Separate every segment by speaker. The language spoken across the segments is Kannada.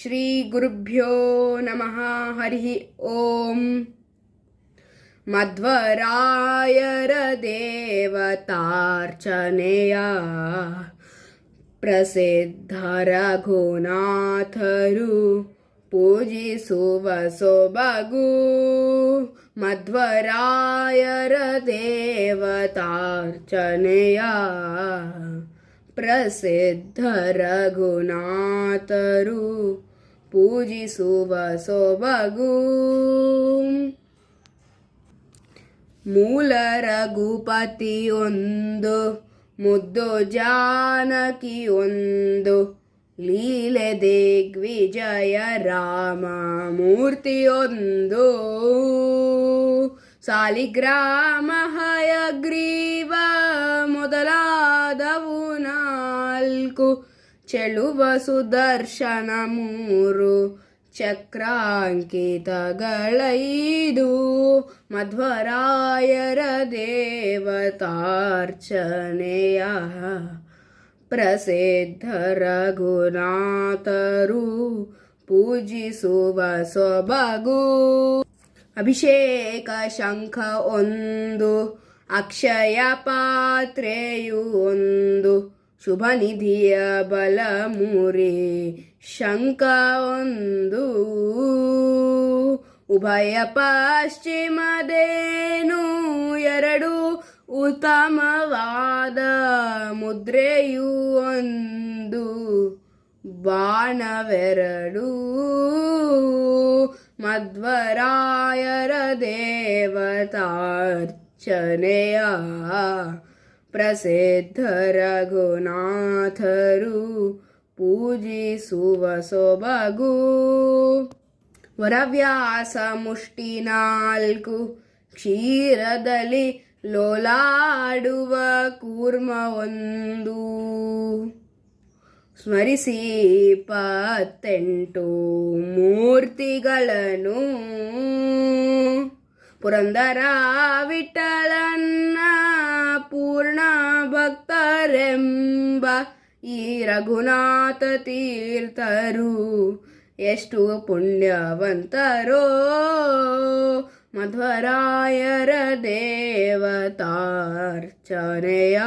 Speaker 1: ಶ್ರೀ ಗುರುಭ್ಯೋ ನಮಃ. ಹರಿ ಓಂ. ಮಧ್ವರಾಯರ ದೇವತಾರ್ಚನೆಯ ಪ್ರಸಿದ್ಧ ರಘುನಾಥರು ಪೂಜಿಸುವ ಸೊಬಗು. ಮಧ್ವರಾಯರ ದೇವತಾರ್ಚನೆಯ ಪ್ರಸಿದ್ಧ ರಘುನಾಥರು ಪೂಜಿಸುವ ಸೊಬಗು. ಮೂಲ ರಘುಪತಿಯೊಂದು, ಮುದ್ದು ಜಾನಕಿಯೊಂದು, ಲೀಲೆ ದಿಗ್ವಿಜಯ ರಾಮ ಮೂರ್ತಿಯೊಂದು. ಸಾಲಿಗ್ರಾಮ ಹಯಗ್ರೀವ ಮೊದಲಾದವು ನಾಲ್ಕು, ಚೆಲುವ ಸುದರ್ಶನ ಮೂರು, ಚಕ್ರಾಂಕಿತಗಳೈದು. ಮಧ್ವರಾಯರ ದೇವತಾರ್ಚನೆಯ ಪ್ರಸಿದ್ಧ ರಘುನಾಥರು ಪೂಜಿಸುವ ಸೊಬಗು. ಅಭಿಷೇಕ ಶಂಖ ಒಂದು, ಅಕ್ಷಯ ಪಾತ್ರೆಯು ಒಂದು, ಶುಭ ನಿಧಿಯ ಬಲಮುರಿ ಶಂಖ ಒಂದು. ಉಭಯ ಪಶ್ಚಿಮದೇನು ಎರಡು, ಉತ್ತಮವಾದ ಮುದ್ರೆಯು ಒಂದು, ಬಾಣವೆರಡು. ಮಧ್ವರಾಯರ ದೇವತಾರ್ಚನೆಯ ಪ್ರಸಿದ್ಧ ರಘುನಾಥರು ಪೂಜಿಸುವ ಸೊಬಗು. ವರವ್ಯಾಸ ಮುಷ್ಟಿ ನಾಲ್ಕು, ಕ್ಷೀರದಲ್ಲಿ ಲೋಲಾಡುವ ಕೂರ್ಮ ಒಂದು. ಸ್ಮರಿಸಿ 28 ಮೂರ್ತಿಗಳನ್ನು, ಪುರಂದರ ವಿಠಲನ್ನ ಪೂರ್ಣ ಭಕ್ತರೆಂಬ ಈ ರಘುನಾಥ ತೀರ್ಥರು ಎಷ್ಟು ಪುಣ್ಯವಂತರೋ. ಮಧ್ವರಾಯರ ದೇವತಾರ್ಚನೆಯ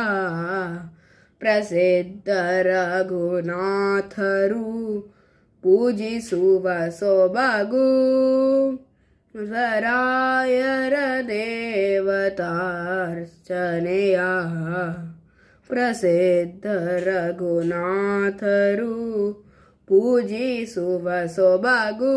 Speaker 1: ಪ್ರಸಿದ್ಧ ರಘುನಾಥರು ಪೂಜಿಸುವ ಸೊಬಗು. ಮಧ್ವರಾಯರ ದೇವತಾರ್ಚನೆಯ ಪ್ರಸಿದ್ಧ ರಘುನಾಥರು ಪೂಜಿಸುವ ಸೊಬಗು.